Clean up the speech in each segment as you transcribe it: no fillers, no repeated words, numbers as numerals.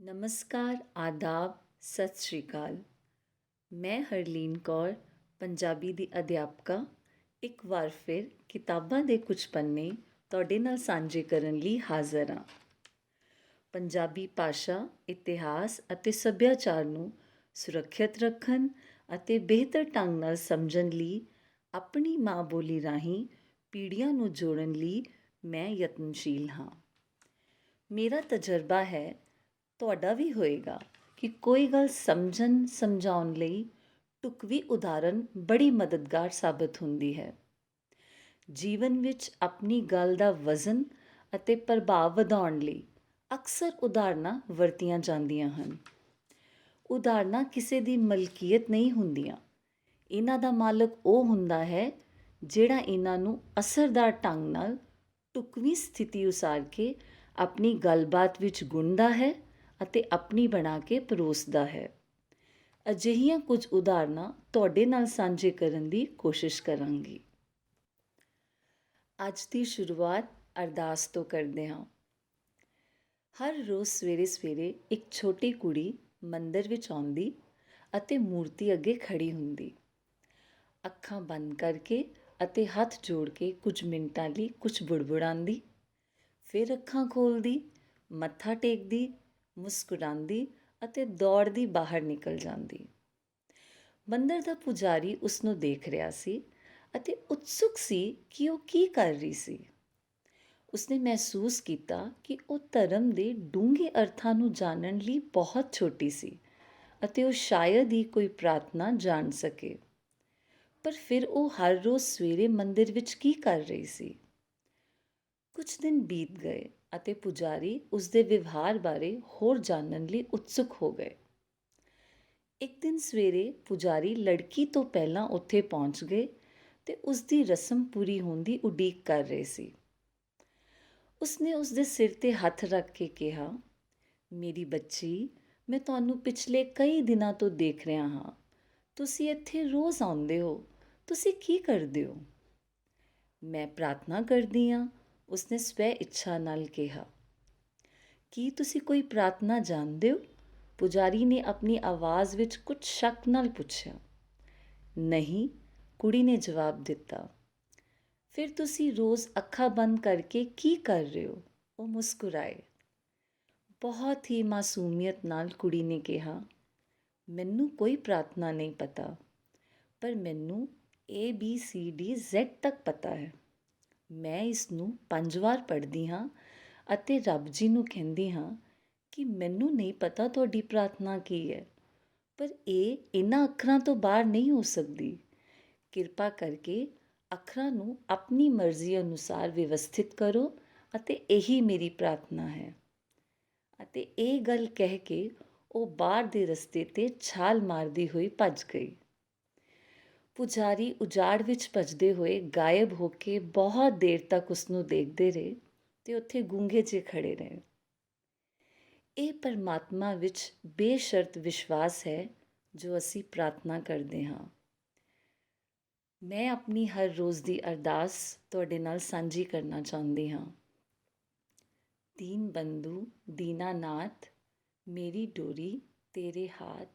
ਨਮਸਕਾਰ, ਆਦਾਬ, ਸਤਿ ਸ਼੍ਰੀ ਅਕਾਲ। ਮੈਂ ਹਰਲੀਨ ਕੌਰ, ਪੰਜਾਬੀ ਦੀ ਅਧਿਆਪਕਾ, ਇੱਕ ਵਾਰ ਫਿਰ ਕਿਤਾਬਾਂ ਦੇ ਕੁਝ ਪੰਨੇ ਤੁਹਾਡੇ ਨਾਲ ਸਾਂਝੇ ਕਰਨ ਲਈ ਹਾਜ਼ਰ ਹਾਂ। ਪੰਜਾਬੀ ਭਾਸ਼ਾ, ਇਤਿਹਾਸ ਅਤੇ ਸੱਭਿਆਚਾਰ ਨੂੰ ਸੁਰੱਖਿਅਤ ਰੱਖਣ ਅਤੇ ਬਿਹਤਰ ਢੰਗ ਨਾਲ ਸਮਝਣ ਲਈ ਆਪਣੀ ਮਾਂ ਬੋਲੀ ਰਾਹੀਂ ਪੀੜ੍ਹੀਆਂ ਨੂੰ ਜੋੜਨ ਲਈ ਮੈਂ ਯਤਨਸ਼ੀਲ ਹਾਂ। ਮੇਰਾ ਤਜਰਬਾ ਹੈ, ਤੁਹਾਡਾ ਵੀ ਹੋਏਗਾ, ਕਿ ਕੋਈ ਗੱਲ ਸਮਝਾਉਣ ਲਈ ਢੁਕਵੀਂ ਉਦਾਹਰਨ ਬੜੀ ਮਦਦਗਾਰ ਸਾਬਤ ਹੁੰਦੀ ਹੈ। ਜੀਵਨ ਵਿੱਚ ਆਪਣੀ ਗੱਲ ਦਾ ਵਜ਼ਨ ਅਤੇ ਪ੍ਰਭਾਵ ਵਧਾਉਣ ਲਈ ਅਕਸਰ ਉਦਾਹਰਨਾਂ ਵਰਤੀਆਂ ਜਾਂਦੀਆਂ ਹਨ। ਉਦਾਹਰਨਾਂ ਕਿਸੇ ਦੀ ਮਲਕੀਅਤ ਨਹੀਂ ਹੁੰਦੀਆਂ। ਇਹਨਾਂ ਦਾ ਮਾਲਕ ਉਹ ਹੁੰਦਾ ਹੈ ਜਿਹੜਾ ਇਹਨਾਂ ਨੂੰ ਅਸਰਦਾਰ ਢੰਗ ਨਾਲ ਢੁਕਵੀਂ ਸਥਿਤੀ ਉਸਾਰ ਕੇ ਆਪਣੀ ਗੱਲਬਾਤ ਵਿੱਚ ਗੁਣਦਾ ਹੈ ਅਤੇ ਆਪਣੀ ਬਣਾ ਕੇ ਪਰੋਸਦਾ ਹੈ। ਅਜਿਹੀਆਂ ਕੁਝ ਉਦਾਹਰਨਾਂ ਤੁਹਾਡੇ ਨਾਲ ਸਾਂਝੇ ਕਰਨ ਦੀ ਕੋਸ਼ਿਸ਼ ਕਰਾਂਗੀ। ਅੱਜ ਦੀ ਸ਼ੁਰੂਆਤ ਅਰਦਾਸ ਤੋਂ ਕਰਦੇ ਹਾਂ। ਹਰ ਰੋਜ਼ ਸਵੇਰੇ ਸਵੇਰੇ ਇੱਕ ਛੋਟੀ ਕੁੜੀ ਮੰਦਰ ਵਿੱਚ ਆਉਂਦੀ ਅਤੇ ਮੂਰਤੀ ਅੱਗੇ ਖੜੀ ਹੁੰਦੀ। ਅੱਖਾਂ ਬੰਦ ਕਰਕੇ ਅਤੇ ਹੱਥ ਜੋੜ ਕੇ ਕੁਝ ਮਿੰਟਾਂ ਲਈ ਕੁਝ ਬੁੜਬੁੜਾਉਂਦੀ। ਫਿਰ ਅੱਖਾਂ ਖੋਲ੍ਹਦੀ, ਮੱਥਾ ਟੇਕਦੀ, ਮੁਸਕਰਾਉਂਦੀ ਅਤੇ ਦੌੜਦੀ ਬਾਹਰ ਨਿਕਲ ਜਾਂਦੀ। ਮੰਦਰ ਦਾ ਪੁਜਾਰੀ ਉਸ ਨੂੰ ਦੇਖ ਰਿਹਾ ਸੀ ਅਤੇ ਉਤਸੁਕ ਸੀ ਕਿ ਉਹ ਕੀ ਕਰ ਰਹੀ ਸੀ। ਉਸਨੇ ਮਹਿਸੂਸ ਕੀਤਾ ਕਿ ਉਹ ਧਰਮ ਦੇ ਡੂੰਘੇ ਅਰਥਾਂ ਨੂੰ ਜਾਣਨ ਲਈ ਬਹੁਤ ਛੋਟੀ ਸੀ ਅਤੇ ਉਹ ਸ਼ਾਇਦ ਹੀ ਕੋਈ ਪ੍ਰਾਰਥਨਾ ਜਾਣ ਸਕੇ। ਪਰ ਫਿਰ ਉਹ ਹਰ ਰੋਜ਼ ਸਵੇਰੇ ਮੰਦਰ ਵਿੱਚ ਕੀ ਕਰ ਰਹੀ ਸੀ? ਕੁਝ ਦਿਨ ਬੀਤ ਗਏ ਅਤੇ ਪੁਜਾਰੀ ਉਸ ਦੇ ਵਿਵਹਾਰ ਬਾਰੇ ਹੋਰ ਜਾਣਨ ਲਈ ਉਤਸੁਕ ਹੋ ਗਏ। ਇੱਕ ਦਿਨ ਸਵੇਰੇ ਪੁਜਾਰੀ ਲੜਕੀ ਤੋਂ ਪਹਿਲਾਂ ਉੱਥੇ ਪਹੁੰਚ ਗਏ ਤੇ ਉਸ ਦੀ ਰਸਮ ਪੂਰੀ ਹੋਣ ਦੀ ਉਡੀਕ ਕਰ ਰਹੇ ਸੀ। ਉਸਨੇ ਉਸ ਦੇ ਸਿਰ ਤੇ ਹੱਥ ਰੱਖ ਕੇ ਕਿਹਾ, "ਮੇਰੀ ਬੱਚੀ, ਮੈਂ ਤੁਹਾਨੂੰ ਪਿਛਲੇ ਕਈ ਦਿਨਾਂ ਤੋਂ ਦੇਖ ਰਿਹਾ ਹਾਂ। ਤੁਸੀਂ ਇੱਥੇ ਰੋਜ਼ ਆਉਂਦੇ ਹੋ। ਤੁਸੀਂ ਕੀ ਕਰਦੇ ਹੋ?" "ਮੈਂ ਪ੍ਰਾਰਥਨਾ ਕਰਦੀ ਹਾਂ," ਉਸਨੇ ਸਵੈ ਇੱਛਾ ਨਾਲ ਕਿਹਾ। "ਕੀ ਤੁਸੀਂ ਕੋਈ ਪ੍ਰਾਰਥਨਾ ਜਾਣਦੇ ਹੋ?" ਪੁਜਾਰੀ ਨੇ ਆਪਣੀ ਆਵਾਜ਼ ਵਿੱਚ ਕੁਝ ਸ਼ੱਕ ਨਾਲ ਪੁੱਛਿਆ। "ਨਹੀਂ," ਕੁੜੀ ਨੇ ਜਵਾਬ ਦਿੱਤਾ। "ਫਿਰ ਤੁਸੀਂ ਰੋਜ਼ ਅੱਖਾਂ ਬੰਦ ਕਰਕੇ ਕੀ ਕਰ ਰਹੇ ਹੋ?" ਉਹ ਮੁਸਕਰਾਏ। ਬਹੁਤ ਹੀ ਮਾਸੂਮੀਅਤ ਨਾਲ ਕੁੜੀ ਨੇ ਕਿਹਾ, "ਮੈਨੂੰ ਕੋਈ ਪ੍ਰਾਰਥਨਾ ਨਹੀਂ ਪਤਾ, ਪਰ ਮੈਨੂੰ ABCDZ ਤੱਕ ਪਤਾ ਹੈ। ਮੈਂ ਇਸ ਨੂੰ 5 ਵਾਰ ਪੜ੍ਹਦੀ ਹਾਂ ਅਤੇ ਰੱਬ ਜੀ ਨੂੰ ਕਹਿੰਦੀ ਹਾਂ ਕਿ ਮੈਨੂੰ ਨਹੀਂ ਪਤਾ ਤੁਹਾਡੀ ਪ੍ਰਾਰਥਨਾ ਕੀ ਹੈ, ਪਰ ਇਹ ਇਹਨਾਂ ਅੱਖਰਾਂ ਤੋਂ ਬਾਹਰ ਨਹੀਂ ਹੋ ਸਕਦੀ। ਕਿਰਪਾ ਕਰਕੇ ਅੱਖਰਾਂ ਨੂੰ ਆਪਣੀ ਮਰਜ਼ੀ ਅਨੁਸਾਰ ਵਿਵਸਥਿਤ ਕਰੋ ਅਤੇ ਇਹੀ ਮੇਰੀ ਪ੍ਰਾਰਥਨਾ ਹੈ।" ਅਤੇ ਇਹ ਗੱਲ ਕਹਿ ਕੇ ਉਹ ਬਾਹਰ ਦੇ ਰਸਤੇ 'ਤੇ ਛਾਲ ਮਾਰਦੀ ਹੋਈ ਭੱਜ ਗਈ। ਪੁਜਾਰੀ ਉਜਾੜ ਵਿੱਚ ਭੱਜਦੇ ਹੋਏ ਗਾਇਬ ਹੋ ਕੇ ਬਹੁਤ ਦੇਰ ਤੱਕ ਉਸ ਨੂੰ ਦੇਖਦੇ ਰਹੇ ਤੇ ਉੱਥੇ ਗੂੰਗੇ ਜਿਹੇ ਖੜੇ ਰਹੇ। ਇਹ ਪਰਮਾਤਮਾ ਵਿੱਚ ਬੇਸ਼ਰਤ ਵਿਸ਼ਵਾਸ ਹੈ ਜੋ ਅਸੀਂ ਪ੍ਰਾਰਥਨਾ ਕਰਦੇ ਹਾਂ। ਮੈਂ ਆਪਣੀ ਹਰ ਰੋਜ਼ ਦੀ ਅਰਦਾਸ ਤੁਹਾਡੇ ਨਾਲ ਸਾਂਝੀ ਕਰਨਾ ਚਾਹੁੰਦੀ ਹਾਂ। ਦੀਨਬੰਧੂ ਦੀਨਾਨਾਥ, मेरी डोरी तेरे हाथ,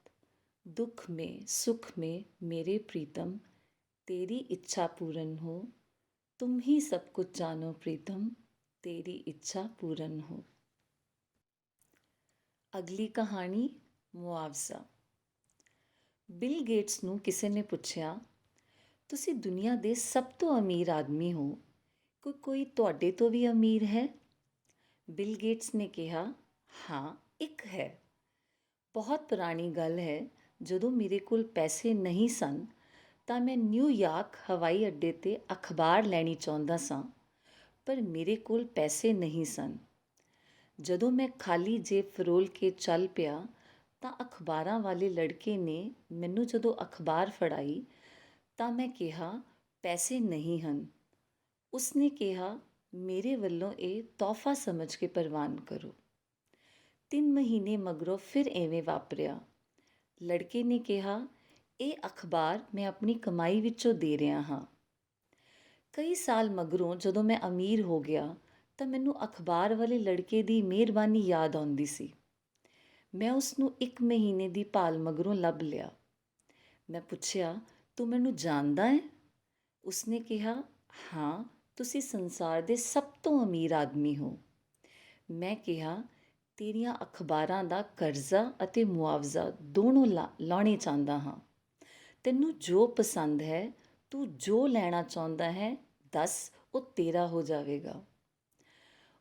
दुख में सुख में मेरे प्रीतम, तेरी इच्छा पूर्ण हो, तुम ही सब कुछ जानो प्रीतम, तेरी इच्छा पूर्ण हो। ਅਗਲੀ ਕਹਾਣੀ, ਮੁਆਵਜ਼ਾ। ਬਿਲ ਗੇਟਸ ਨੂੰ ਕਿਸੇ ਨੇ ਪੁੱਛਿਆ, "ਤੁਸੀਂ ਦੁਨੀਆ ਦੇ ਸਭ ਤੋਂ ਅਮੀਰ ਆਦਮੀ ਹੋ, ਕੋਈ ਤੁਹਾਡੇ ਤੋਂ ਵੀ ਅਮੀਰ ਹੈ?" ਬਿਲ ਗੇਟਸ ਨੇ ਕਿਹਾ, "ਹਾਂ, ਇੱਕ ਹੈ। ਬਹੁਤ ਪੁਰਾਣੀ ਗੱਲ ਹੈ, ਜਦੋਂ ਮੇਰੇ ਕੋਲ ਪੈਸੇ ਨਹੀਂ ਸਨ ਤਾਂ ਮੈਂ ਨਿਊਯਾਰਕ ਹਵਾਈ ਅੱਡੇ 'ਤੇ ਅਖਬਾਰ ਲੈਣੀ ਚਾਹੁੰਦਾ ਸਾਂ, ਪਰ ਮੇਰੇ ਕੋਲ ਪੈਸੇ ਨਹੀਂ ਸਨ। ਜਦੋਂ ਮੈਂ ਖਾਲੀ ਜੇਬ ਫਰੋਲ ਕੇ ਚੱਲ ਪਿਆ ਤਾਂ ਅਖਬਾਰਾਂ ਵਾਲੇ ਲੜਕੇ ਨੇ ਮੈਨੂੰ ਜਦੋਂ ਅਖਬਾਰ ਫੜਾਈ ਤਾਂ ਮੈਂ ਕਿਹਾ, 'ਪੈਸੇ ਨਹੀਂ ਹਨ।' ਉਸਨੇ ਕਿਹਾ, "ਮੇਰੇ ਵੱਲੋਂ ਇਹ ਤੋਹਫ਼ਾ ਸਮਝ ਕੇ ਪ੍ਰਵਾਨ ਕਰੋ।" 3 ਮਹੀਨੇ ਮਗਰੋਂ ਫਿਰ ਐਵੇਂ ਵਾਪਰਿਆ। ਲੜਕੇ ਨੇ ਕਿਹਾ, "ਇਹ ਅਖਬਾਰ ਮੈਂ ਆਪਣੀ ਕਮਾਈ ਵਿੱਚੋਂ ਦੇ ਰਿਹਾ ਹਾਂ।" ਕਈ ਸਾਲ ਮਗਰੋਂ ਜਦੋਂ ਮੈਂ ਅਮੀਰ ਹੋ ਗਿਆ ਤਾਂ ਮੈਨੂੰ ਅਖਬਾਰ ਵਾਲੇ ਲੜਕੇ ਦੀ ਮਿਹਰਬਾਨੀ ਯਾਦ ਆਉਂਦੀ ਸੀ। ਮੈਂ ਉਸ ਨੂੰ 1 ਮਹੀਨੇ ਦੀ ਭਾਲ ਮਗਰੋਂ ਲੱਭ ਲਿਆ। ਮੈਂ ਪੁੱਛਿਆ, ਤੂੰ ਮੈਨੂੰ ਜਾਣਦਾ ਹੈ? ਉਸਨੇ ਕਿਹਾ, ਹਾਂ, ਤੁਸੀਂ ਸੰਸਾਰ ਦੇ ਸਭ ਤੋਂ ਅਮੀਰ ਆਦਮੀ ਹੋ। ਮੈਂ ਕਿਹਾ, ਤੇਰੀਆਂ ਅਖਬਾਰਾਂ ਦਾ ਕਰਜ਼ਾ ਅਤੇ ਮੁਆਵਜ਼ਾ ਦੋਨੋਂ ਲਾਉਣੇ ਚਾਹੁੰਦਾ ਹਾਂ। ਤੈਨੂੰ ਜੋ ਪਸੰਦ ਹੈ, ਤੂੰ ਜੋ ਲੈਣਾ ਚਾਹੁੰਦਾ ਹੈ, ਦੱਸ, ਉਹ ਤੇਰਾ ਹੋ ਜਾਵੇਗਾ।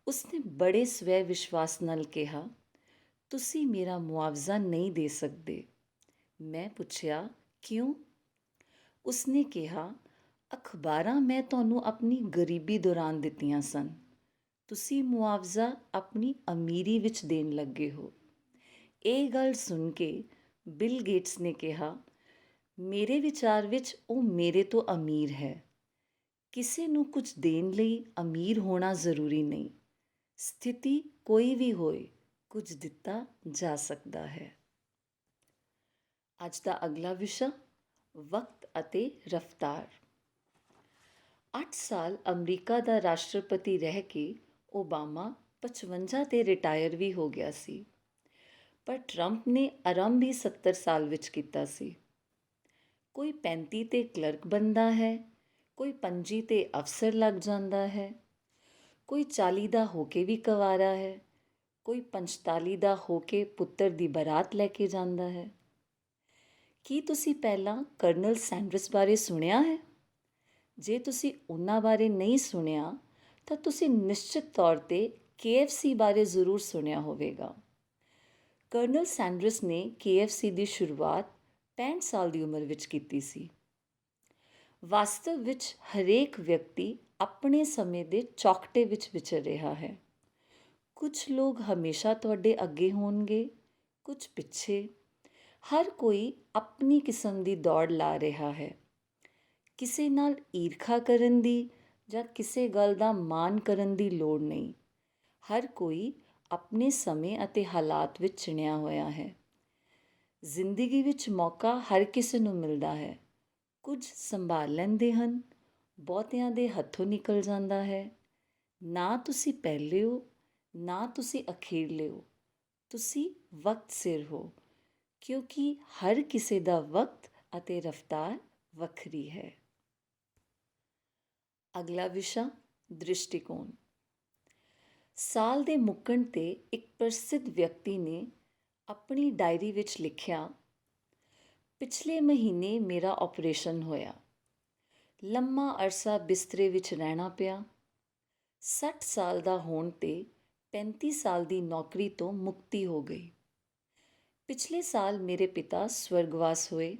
ਉਸਨੇ ਬੜੇ ਸਵੈ ਵਿਸ਼ਵਾਸ ਨਾਲ ਕਿਹਾ, ਤੁਸੀਂ ਮੇਰਾ ਮੁਆਵਜ਼ਾ ਨਹੀਂ ਦੇ ਸਕਦੇ। ਮੈਂ ਪੁੱਛਿਆ, ਕਿਉਂ? ਉਸਨੇ ਕਿਹਾ, ਅਖਬਾਰਾਂ ਮੈਂ ਤੁਹਾਨੂੰ ਆਪਣੀ ਗਰੀਬੀ ਦੌਰਾਨ ਦਿੱਤੀਆਂ ਸਨ। ਤੁਸੀਂ ਮੁਆਵਜ਼ਾ ਆਪਣੀ ਅਮੀਰੀ ਵਿੱਚ ਦੇਣ ਲੱਗੇ ਹੋ। ਇਹ ਗੱਲ ਸੁਣ ਕੇ ਬਿਲ ਗੇਟਸ ਨੇ ਕਿਹਾ, ਮੇਰੇ ਵਿਚਾਰ ਵਿੱਚ ਉਹ ਮੇਰੇ ਤੋਂ ਅਮੀਰ ਹੈ। ਕਿਸੇ ਨੂੰ ਕੁਝ ਦੇਣ ਲਈ ਅਮੀਰ ਹੋਣਾ ਜ਼ਰੂਰੀ ਨਹੀਂ। ਸਥਿਤੀ ਕੋਈ ਵੀ ਹੋਏ, ਕੁਝ ਦਿੱਤਾ ਜਾ ਸਕਦਾ ਹੈ। ਅੱਜ ਦਾ ਅਗਲਾ ਵਿਸ਼ਾ, ਵਕਤ ਅਤੇ ਰਫ਼ਤਾਰ। 8 ਸਾਲ ਅਮਰੀਕਾ ਦਾ ਰਾਸ਼ਟਰਪਤੀ ਰਹਿ ਕੇ ਓਬਾਮਾ 55 'ਤੇ ਰਿਟਾਇਰ ਵੀ ਹੋ ਗਿਆ ਸੀ, ਪਰ ਟਰੰਪ ਨੇ ਆਰੰਭ ਹੀ 70 ਸਾਲ ਵਿੱਚ ਕੀਤਾ ਸੀ। ਕੋਈ 35 'ਤੇ ਕਲਰਕ ਬਣਦਾ ਹੈ, ਕੋਈ 25 'ਤੇ ਅਫਸਰ ਲੱਗ ਜਾਂਦਾ ਹੈ, ਕੋਈ 40 ਦਾ ਹੋ ਕੇ ਵੀ ਕੁਆਰਾ ਹੈ, ਕੋਈ 45 ਦਾ ਹੋ ਕੇ ਪੁੱਤਰ ਦੀ ਬਰਾਤ ਲੈ ਕੇ ਜਾਂਦਾ ਹੈ। ਕੀ ਤੁਸੀਂ ਪਹਿਲਾਂ ਕਰਨਲ ਸੈਂਡਰਸ ਬਾਰੇ ਸੁਣਿਆ ਹੈ? ਜੇ ਤੁਸੀਂ ਉਹਨਾਂ ਬਾਰੇ ਨਹੀਂ ਸੁਣਿਆ ਤਾਂ ਤੁਸੀਂ ਨਿਸ਼ਚਿਤ ਤੌਰ 'ਤੇ KFC ਬਾਰੇ ਜ਼ਰੂਰ ਸੁਣਿਆ ਹੋਵੇਗਾ। ਕਰਨਲ ਸੈਂਡਰਸ ਨੇ KFC ਦੀ ਸ਼ੁਰੂਆਤ 65 ਸਾਲ ਦੀ ਉਮਰ ਵਿੱਚ ਕੀਤੀ ਸੀ। ਵਾਸਤਵ ਵਿੱਚ ਹਰੇਕ ਵਿਅਕਤੀ ਆਪਣੇ ਸਮੇਂ ਦੇ ਚੌਕਟੇ ਵਿੱਚ ਵਿਚਰ ਰਿਹਾ ਹੈ। ਕੁਝ ਲੋਕ ਹਮੇਸ਼ਾ ਤੁਹਾਡੇ ਅੱਗੇ ਹੋਣਗੇ, ਕੁਝ ਪਿੱਛੇ। ਹਰ ਕੋਈ ਆਪਣੀ ਕਿਸਮ ਦੀ ਦੌੜ ਲਾ ਰਿਹਾ ਹੈ। ਕਿਸੇ ਨਾਲ ਈਰਖਾ ਕਰਨ ਦੀ ਜਾਂ ਕਿਸੇ ਗੱਲ ਦਾ ਮਾਣ ਕਰਨ ਦੀ ਲੋੜ ਨਹੀਂ। ਹਰ ਕੋਈ ਆਪਣੇ ਸਮੇਂ ਅਤੇ ਹਾਲਾਤ ਵਿੱਚ ਚਿਣਿਆ ਹੋਇਆ ਹੈ। ਜ਼ਿੰਦਗੀ ਵਿੱਚ ਮੌਕਾ ਹਰ ਕਿਸੇ ਨੂੰ ਮਿਲਦਾ ਹੈ। ਕੁਝ ਸੰਭਾਲ ਲੈਂਦੇ ਹਨ, ਬਹੁਤਿਆਂ ਦੇ ਹੱਥੋਂ ਨਿਕਲ ਜਾਂਦਾ ਹੈ। ਨਾ ਤੁਸੀਂ ਪਹਿਲੇ ਹੋ, ਨਾ ਤੁਸੀਂ ਅਖੀਰਲੇ ਹੋ, ਤੁਸੀਂ ਵਕਤ ਸਿਰ ਹੋ, ਕਿਉਂਕਿ ਹਰ ਕਿਸੇ ਦਾ ਵਕਤ ਅਤੇ ਰਫ਼ਤਾਰ ਵੱਖਰੀ ਹੈ। ਅਗਲਾ ਵਿਸ਼ਾ, ਦ੍ਰਿਸ਼ਟੀਕੋਣ। ਸਾਲ ਦੇ ਮੁੱਕਣ 'ਤੇ ਇੱਕ ਪ੍ਰਸਿੱਧ ਵਿਅਕਤੀ ਨੇ ਆਪਣੀ ਡਾਇਰੀ ਵਿੱਚ ਲਿਖਿਆ, ਪਿਛਲੇ ਮਹੀਨੇ ਮੇਰਾ ਆਪਰੇਸ਼ਨ ਹੋਇਆ। ਲੰਮਾ ਅਰਸਾ ਬਿਸਤਰੇ ਵਿੱਚ ਰਹਿਣਾ ਪਿਆ। 60 ਸਾਲ ਦਾ ਹੋਣ 'ਤੇ 35 ਸਾਲ ਦੀ ਨੌਕਰੀ ਤੋਂ ਮੁਕਤੀ ਹੋ ਗਈ। ਪਿਛਲੇ ਸਾਲ ਮੇਰੇ ਪਿਤਾ ਸਵਰਗਵਾਸ ਹੋਏ।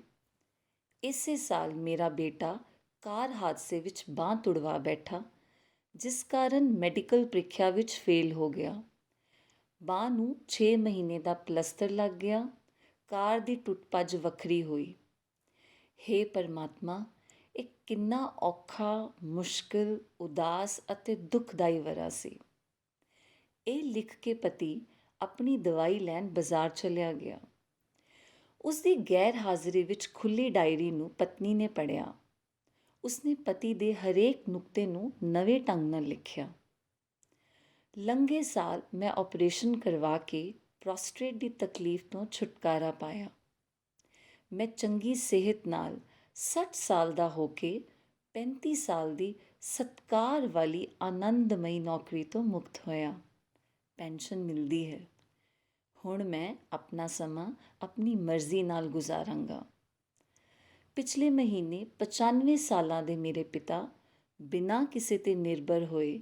ਇਸੇ ਸਾਲ ਮੇਰਾ ਬੇਟਾ ਕਾਰ ਹਾਦਸੇ ਵਿੱਚ ਬਾਂਹ ਤੁੜਵਾ ਬੈਠਾ, ਜਿਸ ਕਾਰਨ ਮੈਡੀਕਲ ਪ੍ਰੀਖਿਆ ਵਿੱਚ ਫੇਲ ਹੋ ਗਿਆ। ਬਾਂਹ ਨੂੰ 6 ਮਹੀਨੇ ਦਾ ਪਲਸਤਰ ਲੱਗ ਗਿਆ। ਕਾਰ ਦੀ ਟੁੱਟ ਭੱਜ ਵੱਖਰੀ ਹੋਈ। ਹੇ ਪਰਮਾਤਮਾ, ਇਹ ਕਿੰਨਾ ਔਖਾ, ਮੁਸ਼ਕਿਲ, ਉਦਾਸ ਅਤੇ ਦੁਖਦਾਈ ਵਰ੍ਹਾ ਸੀ। ਇਹ ਲਿਖ ਕੇ ਪਤੀ ਆਪਣੀ ਦਵਾਈ ਲੈਣ ਬਾਜ਼ਾਰ ਚਲਿਆ ਗਿਆ। ਉਸ ਦੀ ਗੈਰ ਹਾਜ਼ਰੀ ਵਿੱਚ ਖੁੱਲ੍ਹੀ ਡਾਇਰੀ ਨੂੰ ਪਤਨੀ ਨੇ ਪੜ੍ਹਿਆ। ਉਸਨੇ ਪਤੀ ਦੇ ਹਰੇਕ ਨੁਕਤੇ ਨੂੰ ਨਵੇਂ ਢੰਗ ਨਾਲ ਲਿਖਿਆ। ਲੰਘੇ ਸਾਲ ਮੈਂ ਆਪਰੇਸ਼ਨ ਕਰਵਾ ਕੇ ਪ੍ਰੋਸਟੇਟ ਦੀ ਤਕਲੀਫ ਤੋਂ ਛੁਟਕਾਰਾ ਪਾਇਆ। ਮੈਂ ਚੰਗੀ ਸਿਹਤ ਨਾਲ 60 ਸਾਲ ਦਾ ਹੋ ਕੇ 35 ਸਾਲ ਦੀ ਸਤਿਕਾਰ ਵਾਲੀ ਆਨੰਦਮਈ ਨੌਕਰੀ ਤੋਂ ਮੁਕਤ ਹੋਇਆ। ਪੈਨਸ਼ਨ ਮਿਲਦੀ ਹੈ। ਹੁਣ ਮੈਂ ਆਪਣਾ ਸਮਾਂ ਆਪਣੀ ਮਰਜ਼ੀ ਨਾਲ ਗੁਜ਼ਾਰਾਂਗਾ। ਪਿਛਲੇ ਮਹੀਨੇ 95 ਸਾਲਾਂ ਦੇ ਮੇਰੇ ਪਿਤਾ ਬਿਨਾਂ ਕਿਸੇ 'ਤੇ ਨਿਰਭਰ ਹੋਏ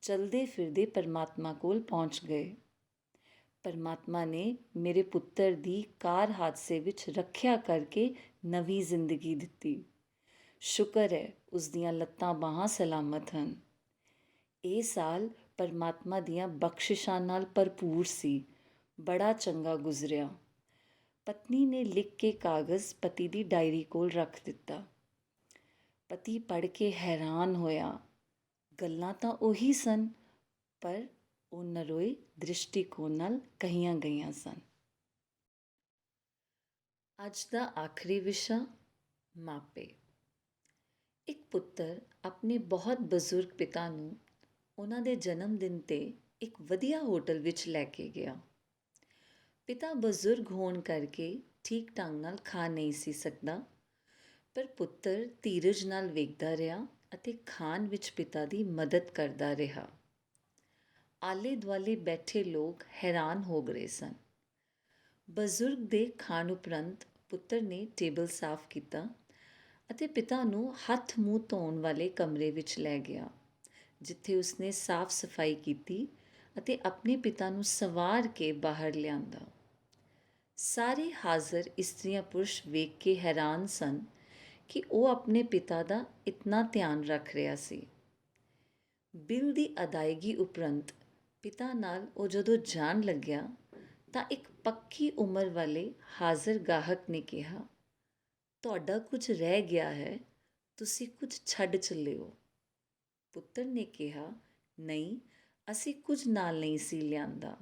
ਚਲਦੇ ਫਿਰਦੇ ਪਰਮਾਤਮਾ ਕੋਲ ਪਹੁੰਚ ਗਏ। ਪਰਮਾਤਮਾ ਨੇ ਮੇਰੇ ਪੁੱਤਰ ਦੀ ਕਾਰ ਹਾਦਸੇ ਵਿੱਚ ਰੱਖਿਆ ਕਰਕੇ ਨਵੀਂ ਜ਼ਿੰਦਗੀ ਦਿੱਤੀ। ਸ਼ੁਕਰ ਹੈ ਉਸ ਦੀਆਂ ਲੱਤਾਂ ਬਾਹਾਂ ਸਲਾਮਤ ਹਨ। ਇਹ ਸਾਲ ਪਰਮਾਤਮਾ ਦੀਆਂ ਬਖਸ਼ਿਸ਼ਾਂ ਨਾਲ ਭਰਪੂਰ ਸੀ। ਬੜਾ ਚੰਗਾ ਗੁਜ਼ਰਿਆ। ਪਤਨੀ ਨੇ ਲਿਖ ਕੇ ਕਾਗਜ਼ ਪਤੀ ਦੀ ਡਾਇਰੀ ਕੋਲ ਰੱਖ ਦਿੱਤਾ। ਪਤੀ ਪੜ੍ਹ ਕੇ ਹੈਰਾਨ ਹੋਇਆ। ਗੱਲਾਂ ਤਾਂ ਉਹੀ ਸਨ, ਪਰ ਉਹ ਨਰੋਏ ਦ੍ਰਿਸ਼ਟੀਕੋਣ ਨਾਲ ਕਹੀਆਂ ਗਈਆਂ ਸਨ। ਅੱਜ ਦਾ ਆਖਰੀ ਵਿਸ਼ਾ, ਮਾਪੇ। ਇੱਕ ਪੁੱਤਰ ਆਪਣੇ ਬਹੁਤ ਬਜ਼ੁਰਗ ਪਿਤਾ ਨੂੰ ਉਹਨਾਂ ਦੇ ਜਨਮ ਦਿਨ 'ਤੇ ਇੱਕ ਵਧੀਆ ਹੋਟਲ ਵਿੱਚ ਲੈ ਕੇ ਗਿਆ। ਪਿਤਾ ਬਜ਼ੁਰਗ ਹੋਣ ਕਰਕੇ ਠੀਕ ਢੰਗ ਨਾਲ ਖਾ ਨਹੀਂ ਸੀ ਸਕਦਾ, ਪਰ ਪੁੱਤਰ ਧੀਰਜ ਨਾਲ ਵੇਖਦਾ ਰਿਹਾ ਅਤੇ ਖਾਣ ਵਿੱਚ ਪਿਤਾ ਦੀ ਮਦਦ ਕਰਦਾ ਰਿਹਾ। ਆਲੇ ਦੁਆਲੇ ਬੈਠੇ ਲੋਕ ਹੈਰਾਨ ਹੋ ਗਏ ਸਨ। ਬਜ਼ੁਰਗ ਦੇ ਖਾਣ ਉਪਰੰਤ ਪੁੱਤਰ ਨੇ ਟੇਬਲ ਸਾਫ਼ ਕੀਤਾ ਅਤੇ ਪਿਤਾ ਨੂੰ ਹੱਥ ਮੂੰਹ ਧੋਣ ਵਾਲੇ ਕਮਰੇ ਵਿੱਚ ਲੈ ਗਿਆ, ਜਿੱਥੇ ਉਸਨੇ ਸਾਫ਼ ਸਫਾਈ ਕੀਤੀ ਅਤੇ ਆਪਣੇ ਪਿਤਾ ਨੂੰ ਸਵਾਰ ਕੇ ਬਾਹਰ ਲਿਆਂਦਾ। ਸਾਰੇ ਹਾਜ਼ਰ ਇਸਤਰੀਆਂ ਪੁਰਸ਼ ਵੇਖ ਕੇ ਹੈਰਾਨ ਸਨ ਕਿ ਉਹ ਆਪਣੇ ਪਿਤਾ ਦਾ ਇਤਨਾ ਧਿਆਨ ਰੱਖ ਰਿਹਾ ਸੀ। ਬਿੱਲ ਦੀ ਅਦਾਇਗੀ ਉਪਰੰਤ ਪਿਤਾ ਨਾਲ ਉਹ ਜਦੋਂ ਜਾਣ ਲੱਗਿਆ ਤਾਂ ਇੱਕ ਪੱਕੀ ਉਮਰ ਵਾਲੇ ਹਾਜ਼ਰ ਗਾਹਕ ਨੇ ਕਿਹਾ, ਤੁਹਾਡਾ ਕੁਝ ਰਹਿ ਗਿਆ ਹੈ, ਤੁਸੀਂ ਕੁਝ ਛੱਡ ਚੱਲੇ ਹੋ। ਪੁੱਤਰ ਨੇ ਕਿਹਾ, ਨਹੀਂ, ਅਸੀਂ ਕੁਝ ਨਾਲ ਨਹੀਂ ਸੀ ਲਿਆਂਦਾ।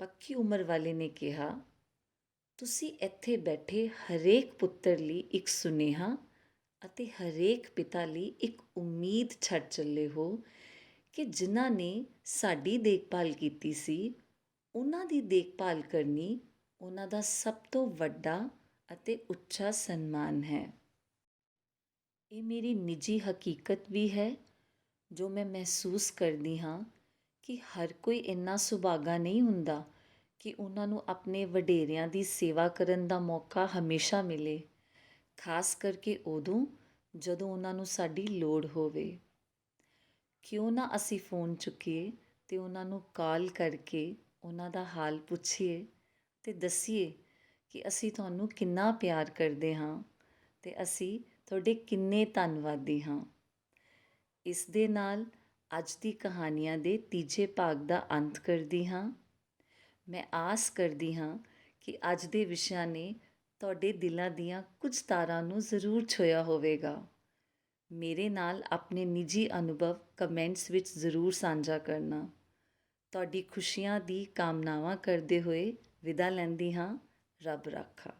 ਪੱਕੀ ਉਮਰ ਵਾਲੇ ਨੇ ਕਿਹਾ, ਤੁਸੀਂ ਇੱਥੇ ਬੈਠੇ ਹਰੇਕ ਪੁੱਤਰ ਲਈ ਇੱਕ ਸੁਨੇਹਾ ਅਤੇ ਹਰੇਕ ਪਿਤਾ ਲਈ ਇੱਕ ਉਮੀਦ ਛੱਡ ਚੱਲੇ ਹੋ ਕਿ ਜਿਨ੍ਹਾਂ ਨੇ ਸਾਡੀ ਦੇਖਭਾਲ ਕੀਤੀ ਸੀ, ਉਹਨਾਂ ਦੀ ਦੇਖਭਾਲ ਕਰਨੀ ਉਹਨਾਂ ਦਾ ਸਭ ਤੋਂ ਵੱਡਾ ਅਤੇ ਉੱਚਾ ਸਨਮਾਨ ਹੈ। ਇਹ ਮੇਰੀ ਨਿੱਜੀ ਹਕੀਕਤ ਵੀ ਹੈ, ਜੋ ਮੈਂ ਮਹਿਸੂਸ ਕਰਦੀ ਹਾਂ ਕਿ ਹਰ ਕੋਈ ਇੰਨਾ ਸੁਭਾਗਾ ਨਹੀਂ ਹੁੰਦਾ ਕਿ ਉਹਨਾਂ ਨੂੰ ਆਪਣੇ ਵਡੇਰਿਆਂ ਦੀ ਸੇਵਾ ਕਰਨ ਦਾ ਮੌਕਾ ਹਮੇਸ਼ਾ ਮਿਲੇ, ਖਾਸ ਕਰਕੇ ਉਦੋਂ ਜਦੋਂ ਉਹਨਾਂ ਨੂੰ ਸਾਡੀ ਲੋੜ ਹੋਵੇ। ਕਿਉਂ ਨਾ ਅਸੀਂ ਫੋਨ ਚੁੱਕੀਏ ਅਤੇ ਉਹਨਾਂ ਨੂੰ ਕਾਲ ਕਰਕੇ ਉਹਨਾਂ ਦਾ ਹਾਲ ਪੁੱਛੀਏ ਅਤੇ ਦੱਸੀਏ ਕਿ ਅਸੀਂ ਤੁਹਾਨੂੰ ਕਿੰਨਾ ਪਿਆਰ ਕਰਦੇ ਹਾਂ ਅਤੇ ਅਸੀਂ ਤੁਹਾਡੇ ਕਿੰਨੇ ਧੰਨਵਾਦੀ ਹਾਂ। ਇਸ ਦੇ ਨਾਲ ਅੱਜ ਦੀ ਕਹਾਣੀਆਂ ਦੇ ਤੀਜੇ ਭਾਗ ਦਾ ਅੰਤ ਕਰਦੀ ਹਾਂ। ਮੈਂ ਆਸ ਕਰਦੀ ਹਾਂ ਕਿ ਅੱਜ ਦੇ ਵਿਸ਼ਿਆਂ ਨੇ ਤੁਹਾਡੇ ਦਿਲਾਂ ਦੀਆਂ ਕੁਝ ਤਾਰਾਂ ਨੂੰ ਜ਼ਰੂਰ ਛੋਹਿਆ ਹੋਵੇਗਾ। ਮੇਰੇ ਨਾਲ ਆਪਣੇ ਨਿੱਜੀ ਅਨੁਭਵ ਕਮੈਂਟਸ ਵਿੱਚ ਜ਼ਰੂਰ ਸਾਂਝਾ ਕਰਨਾ। ਤੁਹਾਡੀ ਖੁਸ਼ੀਆਂ ਦੀ ਕਾਮਨਾਵਾਂ ਕਰਦੇ ਹੋਏ ਵਿਦਾ ਲੈਂਦੀ ਹਾਂ। ਰੱਬ ਰਾਖਾ।